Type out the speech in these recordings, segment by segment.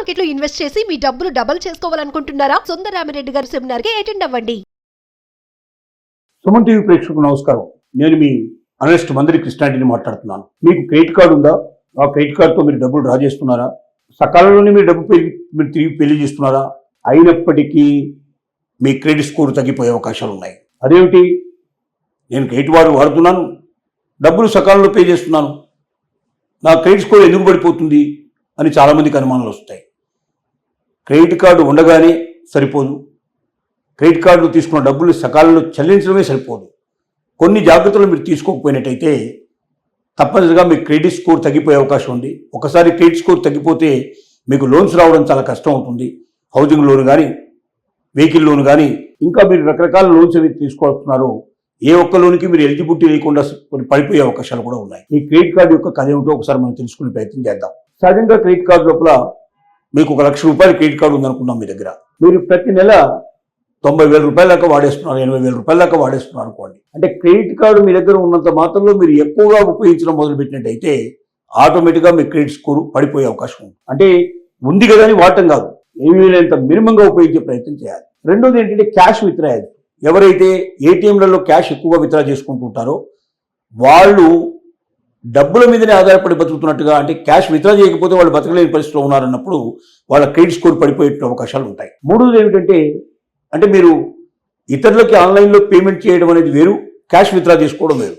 Market లో invest చేసి మీ డబ్బులు డబుల్ చేసుకోవాలనుకుంటున్నారా? సుందరరామిరెడ్డి గారి సెమినార్ కి అటెండ్ అవ్వండి. సుమన్ టీవీ ప్రేక్షకులకు నమస్కారం. నేను మీ అనలిస్ట్ మందిరి కృష్ణారెడ్డిని మాట్లాడుతున్నాను. మీకు క్రెడిట్ కార్డు ఉందా? ఆ క్రెడిట్ కార్డుతో మీరు డబ్బులు డ్రా చేస్తున్నారా? సకాలంలోనే మీరు మీరు తిరిగి పెళ్లి చేస్తున్నారా? అయినప్పటికీ మీ క్రెడిట్ స్కోర్ తగ్గిపోయే అవకాశాలు ఉన్నాయి. అదేమిటి, నేను క్రెడిట్ వాడుతున్నాను, డబ్బులు సకాలంలో పే చేస్తున్నాను, నా క్రెడిట్ స్కోర్ ఎందుకు పడిపోతుంది అని చాలామందికి అనుమానాలు వస్తాయి. క్రెడిట్ కార్డు ఉండగానే సరిపోదు. క్రెడిట్ కార్డులు తీసుకున్న డబ్బులు సకాలంలో చెల్లించడమే సరిపోదు. కొన్ని జాగ్రత్తలు మీరు తీసుకోకపోయినట్టయితే తప్పనిసరిగా మీ క్రెడిట్ స్కోర్ తగ్గిపోయే అవకాశం ఉంది. ఒకసారి క్రెడిట్ స్కోర్ తగ్గిపోతే మీకు లోన్స్ రావడం చాలా కష్టం అవుతుంది. హౌసింగ్ లోన్ కానీ, వెహికల్ లోన్ కానీ, ఇంకా మీరు రకరకాల లోన్స్ అవి తీసుకోవాల్స్తున్నారు. ఏ ఒక్క లోన్కి మీరు ఎలిజిబిలిటీ లేకుండా పడిపోయే అవకాశాలు కూడా ఉన్నాయి. ఈ క్రెడిట్ కార్డు యొక్క కథ ఏమిటో ఒకసారి మనం తెలుసుకునే ప్రయత్నం చేద్దాం. సహజంగా క్రెడిట్ కార్డు లోపల మీకు ₹1,00,000 క్రెడిట్ కార్డు ఉందనుకున్నాం మీ దగ్గర. మీరు ప్రతి నెల 90,000 రూపాయల దాకా వాడేస్తున్నారు, 80,000 రూపాయల దాకా వాడేస్తున్నారు అనుకోండి. అంటే క్రెడిట్ కార్డు మీ దగ్గర ఉన్నంత మాత్రంలో మీరు ఎక్కువగా ఉపయోగించడం మొదలుపెట్టినట్టయితే ఆటోమేటిక్గా మీ క్రెడిట్ స్కోర్ పడిపోయే అవకాశం ఉంది. అంటే ఉంది కదా అని వాడటం కాదు, ఏమీలేంత మినిమంగా ఉపయోగించే ప్రయత్నం చేయాలి. రెండోది ఏంటంటే క్యాష్ విత్డ్రాయల్. ఎవరైతే ఏటీఎంలలో క్యాష్ ఎక్కువగా విత్డ్రా చేసుకుంటుంటారో వాళ్ళు డబ్బుల మీదనే ఆధారపడి బతుకుతున్నట్టుగా, అంటే క్యాష్ విత్డ్రా చేయకపోతే వాళ్ళు బతకలేని పరిస్థితిలో ఉన్నారన్నప్పుడు వాళ్ళ క్రెడిట్ స్కోర్ పడిపోయే అవకాశాలు ఉంటాయి. మూడోది ఏమిటంటే, అంటే మీరు ఇతరులకి ఆన్లైన్లో పేమెంట్ చేయడం అనేది వేరు, క్యాష్ విత్డ్రా చేసుకోవడం వేరు,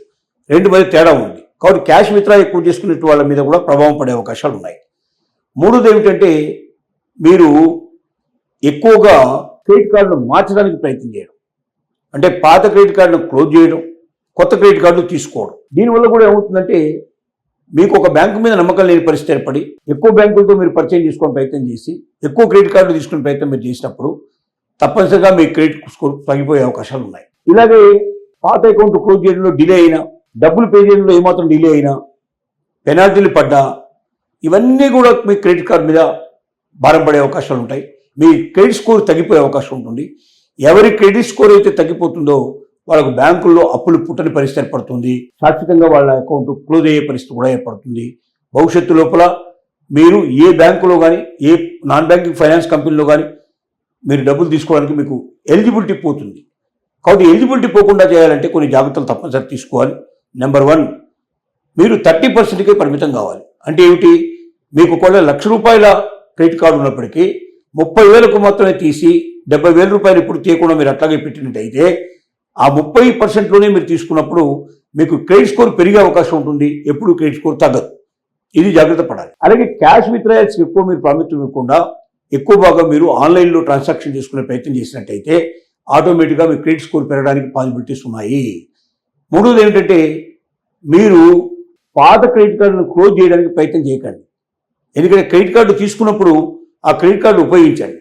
రెండు మధ్య తేడా ఉంది. కాబట్టి క్యాష్ విత్డ్రా ఎక్కువ చేసుకునే వాళ్ళ మీద కూడా ప్రభావం పడే అవకాశాలు ఉన్నాయి. మూడోది ఏమిటంటే, మీరు ఎక్కువగా క్రెడిట్ కార్డును మార్చడానికి ప్రయత్నం చేయడం, అంటే పాత క్రెడిట్ కార్డును క్లోజ్ చేయడం, కొత్త క్రెడిట్ కార్డులు తీసుకోవడం. దీనివల్ల కూడా ఏమవుతుందంటే, మీకు ఒక బ్యాంకు మీద నమ్మకం లేని పరిస్థితి ఏర్పడి ఎక్కువ బ్యాంకులతో మీరు పరిచయం చేసుకునే ప్రయత్నం చేసి ఎక్కువ క్రెడిట్ కార్డులు తీసుకునే ప్రయత్నం మీరు చేసినప్పుడు తప్పనిసరిగా మీ క్రెడిట్ స్కోర్ తగ్గిపోయే అవకాశాలు ఉన్నాయి. ఇలాగే పాత అకౌంట్ క్లోజ్ చేయడంలో డిలే అయినా, డబ్బులు పే చేయడంలో ఏమాత్రం డిలే అయినా, పెనాల్టీలు పడ్డా, ఇవన్నీ కూడా మీ క్రెడిట్ కార్డు మీద భారం పడే అవకాశాలు ఉంటాయి. మీ క్రెడిట్ స్కోర్ తగ్గిపోయే అవకాశం ఉంటుంది. ఎవరి క్రెడిట్ స్కోర్ అయితే తగ్గిపోతుందో వాళ్ళకు బ్యాంకుల్లో అప్పులు పుట్టని పరిస్థితి ఏర్పడుతుంది. శాశ్వతంగా వాళ్ళ అకౌంట్ క్లోజ్ అయ్యే పరిస్థితి కూడా ఏర్పడుతుంది. భవిష్యత్తు లోపల మీరు ఏ బ్యాంకులో కానీ, ఏ నాన్ బ్యాంకింగ్ ఫైనాన్స్ కంపెనీలో కానీ మీరు డబ్బులు తీసుకోవడానికి మీకు ఎలిజిబిలిటీ పోతుంది. కాబట్టి ఎలిజిబిలిటీ పోకుండా చేయాలంటే కొన్ని జాగ్రత్తలు తప్పనిసరి తీసుకోవాలి. నెంబర్ 1, మీరు 30%కే పరిమితం కావాలి. అంటే ఏమిటి, మీకు ఒకవేళ ₹1,00,000 క్రెడిట్ కార్డు ఉన్నప్పటికీ 30,000కు మాత్రమే తీసి 70,000 రూపాయలు ఇప్పుడు తీయకుండా మీరు అట్లాగే పెట్టినట్టయితే ఆ 30%లోనే మీరు తీసుకున్నప్పుడు మీకు క్రెడిట్ స్కోర్ పెరిగే అవకాశం ఉంటుంది. ఎప్పుడు క్రెడిట్ స్కోర్ తగ్గదు. ఇది జాగ్రత్త పడాలి. అలాగే క్యాష్ విత్డ్రాయల్స్ ఎక్కువ మీరు ప్రాముఖ్యత ఇవ్వకుండా ఎక్కువ భాగం మీరు ఆన్లైన్లో ట్రాన్సాక్షన్ చేసుకునే ప్రయత్నం చేసినట్టయితే ఆటోమేటిక్గా మీ క్రెడిట్ స్కోర్ పెరగడానికి పాసిబిలిటీస్ ఉన్నాయి. మూడోది ఏమిటంటే, మీరు పాత క్రెడిట్ కార్డును క్లోజ్ చేయడానికి ప్రయత్నం చేయకండి. ఎందుకంటే క్రెడిట్ కార్డు తీసుకున్నప్పుడు ఆ క్రెడిట్ కార్డు ఉపయోగించండి.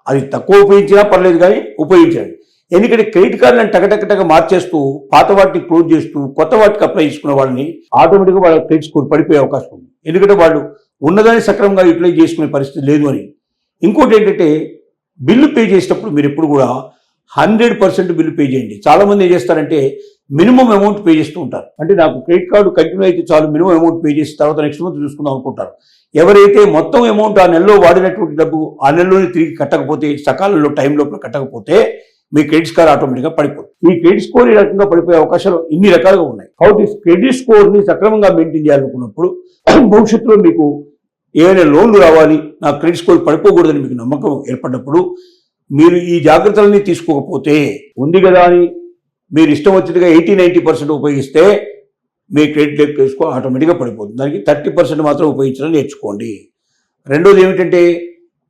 అది తక్కువ ఉపయోగించినా పర్లేదు కానీ ఉపయోగించండి. ఎందుకంటే క్రెడిట్ కార్డులను టకటకటగా మార్చేస్తూ పాత వాటిని క్లోజ్ చేస్తూ కొత్త వాటికి అప్లై చేసుకున్న వాళ్ళని ఆటోమేటిక్గా వాళ్ళ క్రెడిట్ స్కోర్ పడిపోయే అవకాశం ఉంది. ఎందుకంటే వాళ్ళు ఉన్నదాన్ని సక్రమంగా యూటిలైజ్ చేసుకునే పరిస్థితి లేదు అని. ఇంకోటి ఏంటంటే, బిల్లు పే చేసేటప్పుడు మీరు ఎప్పుడు కూడా 100% బిల్లు పే చేయండి. చాలామంది ఏం చేస్తారంటే మినిమం అమౌంట్ పే చేస్తూ ఉంటారు. అంటే నాకు క్రెడిట్ కార్డు కంటిన్యూ అయితే చాలు, మినిమం అమౌంట్ పే చేసిన తర్వాత నెక్స్ట్ మంత్ చూసుకుందాం అనుకుంటారు. ఎవరైతే మొత్తం అమౌంట్ ఆ నెలలో వాడినటువంటి డబ్బు ఆ నెలలోనే తిరిగి కట్టకపోతే, సకాలంలో టైం లోపల కట్టకపోతే మీ క్రెడిట్ స్కోర్ ఆటోమేటిక్గా పడిపోతుంది. ఈ క్రెడిట్ స్కోర్ ఈ రకంగా పడిపోయే అవకాశాలు ఇన్ని రకాలుగా ఉన్నాయి. కాబట్టి క్రెడిట్ స్కోర్ని సక్రమంగా మెయింటైన్ చేయాలనుకున్నప్పుడు భవిష్యత్తులో మీకు ఏమైనా లోన్లు రావాలి, నా క్రెడిట్ స్కోర్ పడిపోకూడదని మీకు నమ్మకం ఏర్పడినప్పుడు మీరు ఈ జాగ్రత్తలన్నీ తీసుకోకపోతే, ఉంది కదా అని మీరు ఇష్టం వచ్చినట్టుగా 80-90% ఉపయోగిస్తే మీ క్రెడిట్ స్కోర్ ఆటోమేటిక్గా పడిపోతుంది. దానికి 30% మాత్రం ఉపయోగించడం నేర్చుకోండి. రెండోది ఏమిటంటే,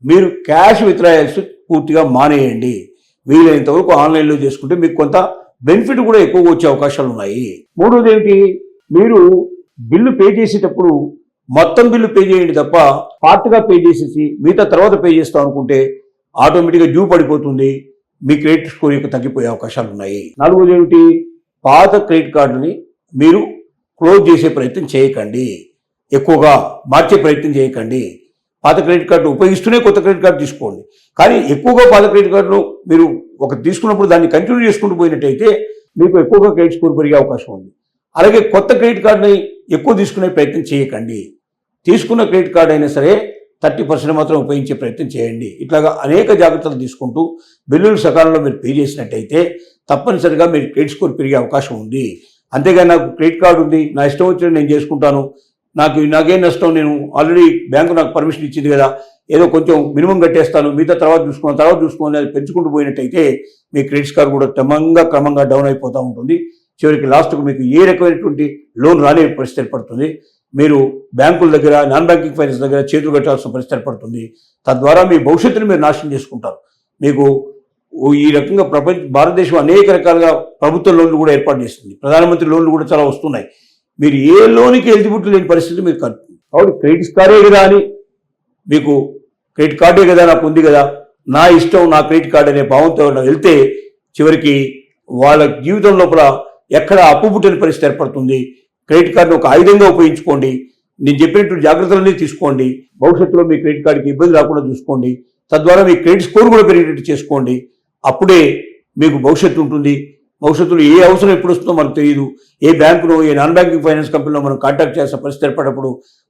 మీరు క్యాష్ విత్డ్రాయల్స్ పూర్తిగా మానేయండి. వీలైనంత వరకు ఆన్లైన్లో చేసుకుంటే మీకు కొంత బెనిఫిట్ కూడా ఎక్కువగా వచ్చే అవకాశాలు ఉన్నాయి. మూడోది ఏమిటి, మీరు బిల్లు పే చేసేటప్పుడు మొత్తం బిల్లు పే చేయండి తప్ప పార్ట్గా పే చేసేసి మిగతా తర్వాత పే చేస్తాం అనుకుంటే ఆటోమేటిక్గా డ్యూ పడిపోతుంది. మీ క్రెడిట్ స్కోర్ యొక్క తగ్గిపోయే అవకాశాలు ఉన్నాయి. నాలుగోది ఏమిటి, పాత క్రెడిట్ కార్డుని మీరు క్లోజ్ చేసే ప్రయత్నం చేయకండి, ఎక్కువగా మార్చే ప్రయత్నం చేయకండి. పాత క్రెడిట్ కార్డు ఉపయోగిస్తూనే కొత్త క్రెడిట్ కార్డు తీసుకోండి. కానీ ఎక్కువగా పాత క్రెడిట్ కార్డును మీరు తీసుకున్నప్పుడు దాన్ని కంటిన్యూ చేసుకుంటూ పోయినట్టయితే మీకు ఎక్కువగా క్రెడిట్ స్కోర్ పెరిగే అవకాశం ఉంది. అలాగే కొత్త క్రెడిట్ కార్డుని ఎక్కువ తీసుకునే ప్రయత్నం చేయకండి. తీసుకున్న క్రెడిట్ కార్డు అయినా సరే 30% మాత్రం ఉపయోగించే ప్రయత్నం చేయండి. ఇట్లాగా అనేక జాగ్రత్తలు తీసుకుంటూ బిల్లులు సకాలంలో మీరు పే చేసినట్టయితే తప్పనిసరిగా మీరు క్రెడిట్ స్కోర్ పెరిగే అవకాశం ఉంది. అంతేగాని నాకు క్రెడిట్ కార్డు ఉంది, నా ఇష్టం వచ్చిన నేను చేసుకుంటాను, నాకేం నష్టం, నేను ఆల్రెడీ బ్యాంకు నాకు పర్మిషన్ ఇచ్చింది కదా, ఏదో కొంచెం మినిమం కట్టేస్తాను, మిగతా తర్వాత చూసుకోవాలి అది పెంచుకుంటూ పోయినట్టయితే మీ క్రెడిట్ స్కోర్ కూడా క్రమంగా డౌన్ అయిపోతూ ఉంటుంది. చివరికి లాస్ట్కు మీకు ఏ రకమైనటువంటి లోన్ రాని పరిస్థితి ఏర్పడుతుంది. మీరు బ్యాంకుల దగ్గర, నాన్ బ్యాంకింగ్ ఫైనాన్స్ దగ్గర చేతులు కట్టాల్సిన పరిస్థితి ఏర్పడుతుంది. తద్వారా మీ భవిష్యత్తును మీరు నాశనం చేసుకుంటారు. మీకు ఈ రకంగా భారతదేశం అనేక రకాలుగా ప్రభుత్వ లోన్లు కూడా ఏర్పాటు చేస్తుంది, ప్రధానమంత్రి లోన్లు కూడా చాలా వస్తున్నాయి. మీరు ఏ లోన్కి ఎలిజిబిలిటీ లేని పరిస్థితి మీకు కాబట్టి క్రెడిట్ స్కోరే కదా అని మీకు క్రెడిట్ కార్డే కదా నాకు ఉంది కదా, నా ఇష్టం నా క్రెడిట్ కార్డు అనే భావంతో వెళ్తే చివరికి వాళ్ళ జీవితం లోపల ఎక్కడ అప్పు పుట్టిన పరిస్థితి ఏర్పడుతుంది. క్రెడిట్ కార్డును ఒక ఆయుధంగా ఉపయోగించుకోండి. నేను చెప్పినటువంటి జాగ్రత్తలన్నీ తీసుకోండి. భవిష్యత్తులో మీ క్రెడిట్ కార్డుకి ఇబ్బంది రాకుండా చూసుకోండి. తద్వారా మీ క్రెడిట్ స్కోర్ కూడా పెరిగేటట్టు చేసుకోండి. అప్పుడే మీకు భవిష్యత్తు ఉంటుంది. భవిష్యత్తులో ఏ అవసరం ఎప్పుడు వస్తుందో మనకు తెలియదు. ఏ బ్యాంకులో, ఏ నాన్ బ్యాంకింగ్ ఫైనాన్స్ కంపెనీలో మనం కాంటాక్ట్ చేసిన పరిస్థితి ఏర్పడినప్పుడు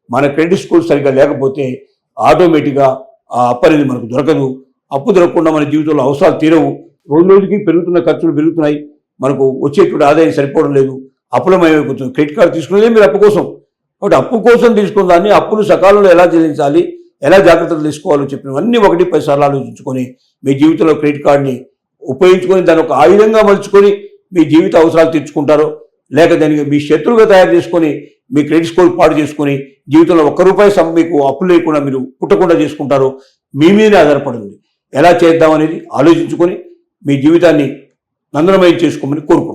మన క్రెడిట్ స్కోర్ సరిగ్గా లేకపోతే ఆటోమేటిక్గా ఆ అప్పు అనేది మనకు దొరకదు. అప్పు దొరకకుండా మన జీవితంలో అవసరాలు తీరవు. రోజు రోజుకి పెరుగుతున్న ఖర్చులు పెరుగుతున్నాయి, మనకు వచ్చేటువంటి ఆదాయం సరిపోవడం లేదు, అప్పులమయమైపోతుంది. క్రెడిట్ కార్డు తీసుకునేదే మీరు అప్పు కోసం. కాబట్టి అప్పు కోసం తీసుకున్న దాన్ని అప్పులు సకాలంలో ఎలా చెల్లించాలి, ఎలా జాగ్రత్తలు తీసుకోవాలో చెప్పినవన్నీ 1-10 సార్లు ఆలోచించుకొని మీ జీవితంలో క్రెడిట్ కార్డుని ఉపయోగించుకొని దాన్ని ఒక ఆయుధంగా మలుచుకొని మీ జీవిత అవసరాలు తీర్చుకుంటారో, లేక దానికి మీ శత్రువుగా తయారు చేసుకొని మీ క్రెడిట్ స్కోర్ పాడు చేసుకొని జీవితంలో ₹1 మీకు అప్పు లేకుండా మీరు పుట్టకుండా చేసుకుంటారో మీ మీదే ఆధారపడింది. ఎలా చేద్దామనేది ఆలోచించుకొని మీ జీవితాన్ని నందనమయం చేసుకోమని కోరుకుంటున్నాను.